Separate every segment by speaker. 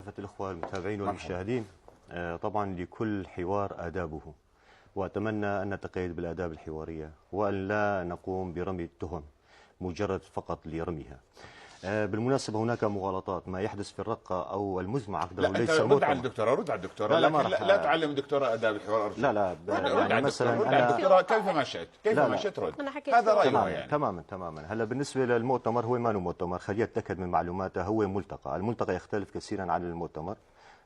Speaker 1: الأخوة المتابعين والمشاهدين، طبعا لكل حوار آدابه، وأتمنى أن نتقيد بالآداب الحوارية وأن لا نقوم برمي التهم مجرد فقط لرميها. بالمناسبة هناك مغالطات، ما يحدث في الرقة أو المزمع عقده
Speaker 2: لا
Speaker 1: ليس
Speaker 2: أنت
Speaker 1: مؤتمر.
Speaker 2: رد على الدكتورة، رد على الدكتورة،
Speaker 1: لا
Speaker 2: لكن لا تعلم دكتورة آداب الحوار أرجو.
Speaker 1: لا يعني مثلا
Speaker 2: رد على الدكتورة كيفما شئت، كيفما شئت رد. هذا رأيها يعني.
Speaker 1: تماما. هلا بالنسبة للمؤتمر، هو ما هو مؤتمر، خلينا نتأكد من معلوماته. هو ملتقى، الملتقى يختلف كثيرا عن المؤتمر.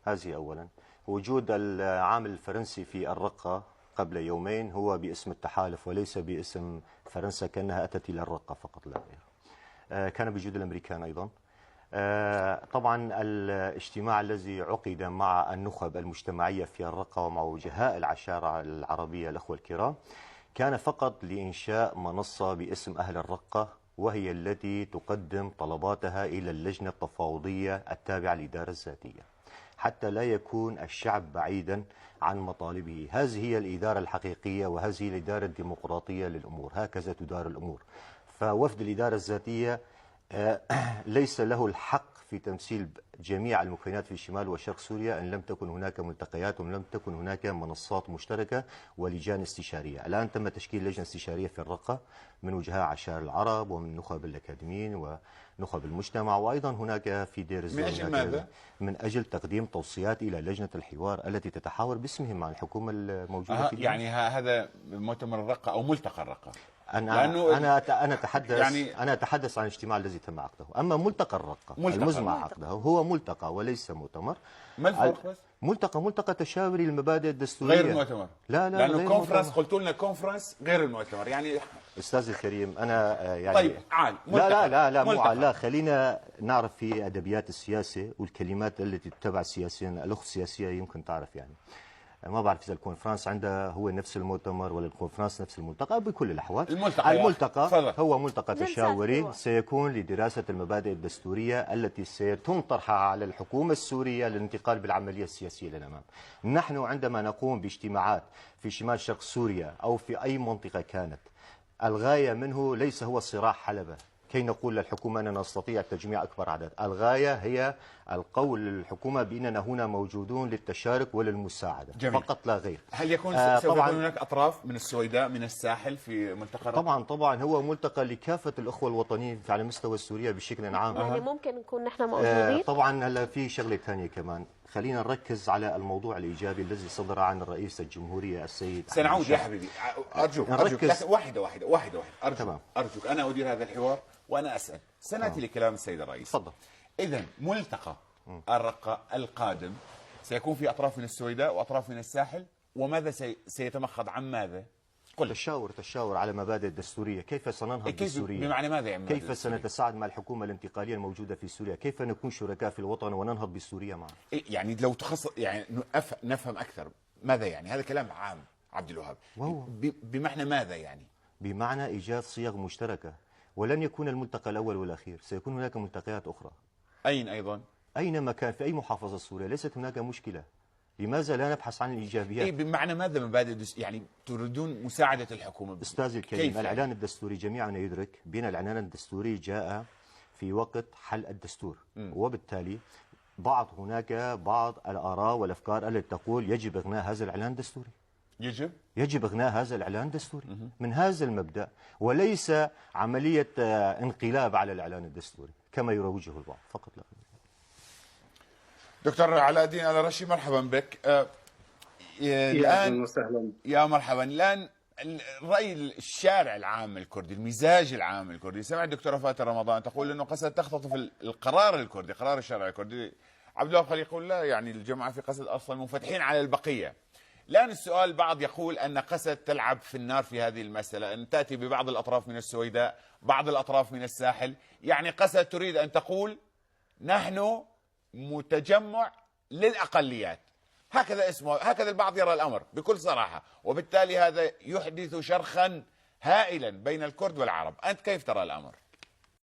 Speaker 1: هذه أولا. وجود العامل الفرنسي في الرقة قبل يومين هو باسم التحالف وليس باسم فرنسا، كأنها أتت إلى الرقة فقط لا غير. كان بوجود الأمريكان أيضا. طبعا الاجتماع الذي عقد مع النخب المجتمعية في الرقة ومع وجهاء العشائر العربية الأخوة الكرام كان فقط لإنشاء منصة باسم أهل الرقة، وهي التي تقدم طلباتها إلى اللجنة التفاوضية التابعة للإدارة الذاتية، حتى لا يكون الشعب بعيدا عن مطالبه. هذه هي الإدارة الحقيقية وهذه الإدارة الديمقراطية للأمور، هكذا تدار الأمور. فوفد الإدارة الذاتية ليس له الحق في تمثيل جميع المكونات في شمال وشرق سوريا إن لم تكن هناك ملتقيات وإن لم تكن هناك منصات مشتركة ولجان استشارية. الآن تم تشكيل لجنة استشارية في الرقة من وجهاء عشائر العرب ومن نخب الأكاديميين ونخب المجتمع، وأيضا هناك في دير الزور.
Speaker 2: من أجل ماذا؟
Speaker 1: من أجل تقديم توصيات إلى لجنة الحوار التي تتحاور باسمهم مع الحكومة الموجودة في
Speaker 2: يعني هذا مؤتمر الرقة أو ملتقى الرقة.
Speaker 1: أنا أتحدث عن الاجتماع الذي تم عقده. أما ملتقى الرقة المزمع عقده هو ملتقى وليس مؤتمر.
Speaker 2: ما الفرق بس؟
Speaker 1: ملتقى تشاوري المبادئ الدستورية
Speaker 2: غير المؤتمر.
Speaker 1: لا
Speaker 2: لأنه كونفرنس، قلت لنا كونفرنس غير المؤتمر يعني.
Speaker 1: أستاذ الكريم أنا يعني
Speaker 2: طيب عال
Speaker 1: لا مو عال، لا خلينا نعرف في أدبيات السياسة والكلمات التي تتبع السياسيين. الأخت السياسية يمكن تعرف يعني ما بعرف إذا الكونفرنس عندها هو نفس المؤتمر ولا الكونفرنس نفس الملتقى. بكل الأحوال الملتقى هو ملتقى تشاوري سيكون لدراسة المبادئ الدستورية التي سيتم طرحها على الحكومة السورية للانتقال بالعملية السياسية للأمام. نحن عندما نقوم باجتماعات في شمال شرق سوريا أو في أي منطقة كانت، الغاية منه ليس هو صراع حلبة كي نقول للحكومة أننا نستطيع تجميع أكبر عدد. الغاية هي القول للحكومة بأننا هنا موجودون للتشارك وللمساعدة.
Speaker 2: جميل.
Speaker 1: فقط لا غير.
Speaker 2: هل يكون سوف يكون هناك أطراف من السويداء من الساحل في ملتقى؟
Speaker 1: طبعا هو ملتقى لكافة الأخوة الوطنيين على مستوى سوريا بشكل عام.
Speaker 3: يعني ممكن نكون نحن موجودين.
Speaker 1: طبعا هلا في شغلة ثانية كمان، خلينا نركز على الموضوع الإيجابي الذي صدر عن الرئيس الجمهورية السيد.
Speaker 2: سنعود يا حبيبي، أرجوك واحدة أرجوك أنا أدير هذا الحوار وأنا أسأل. سنأتي لكلام السيد الرئيس.
Speaker 1: تفضل.
Speaker 2: إذن ملتقى الرقة القادم سيكون في أطراف من السويداء وأطراف من الساحل، وماذا سيتمخض عن ماذا؟
Speaker 1: قل. تشاور على مبادئ الدستورية، كيف سننهض بسوريا،
Speaker 2: بمعنى ماذا يعني
Speaker 1: كيف سنتساعد مع الحكومة الانتقالية الموجودة في سوريا، كيف نكون شركاء في الوطن وننهض بسوريا معا.
Speaker 2: يعني لو يعني نفهم أكثر ماذا يعني هذا كلام عام عبد الوهاب. بمعنى ماذا يعني؟
Speaker 1: بمعنى إيجاد صيغ مشتركة، ولن يكون الملتقى الأول والأخير، سيكون هناك ملتقيات أخرى.
Speaker 2: أين أيضا؟
Speaker 1: أينما كان في أي محافظة سورية ليست هناك مشكلة. لماذا لا نبحث عن الإيجابيات؟
Speaker 2: بمعنى ماذا مبادئ يعني تريدون مساعدة الحكومة؟
Speaker 1: أستاذ الكريم، الإعلان الدستوري جميعنا يدرك بأن الإعلان الدستوري جاء في وقت حل الدستور، وبالتالي هناك بعض الآراء والأفكار التي تقول يجب إغناء هذا الإعلان الدستوري. يجب إغناء هذا الإعلان الدستوري من هذا المبدأ، وليس عملية انقلاب على الإعلان الدستوري كما يروجه البعض. فقط لا غير.
Speaker 2: دكتور علاء الدين الرشي، مرحبا بك. الآن يا مرحبا. الآن رأي الشارع العام الكردي، المزاج العام الكردي، سمع الدكتورة فاتن رمضان تقول أنه قسد تختطف القرار الكردي، قرار الشارع الكردي. عبد الله خليل يقول لا، يعني الجماعة في قسد أصلا منفتحين على البقية. الآن السؤال، بعض يقول أن قسد تلعب في النار في هذه المسألة، أن تأتي ببعض الأطراف من السويداء، بعض الأطراف من الساحل. يعني قسد تريد أن تقول نحن متجمع للأقليات، هكذا اسمه، هكذا البعض يرى الأمر بكل صراحة، وبالتالي هذا يحدث شرخا هائلا بين الكرد والعرب. أنت كيف ترى الأمر؟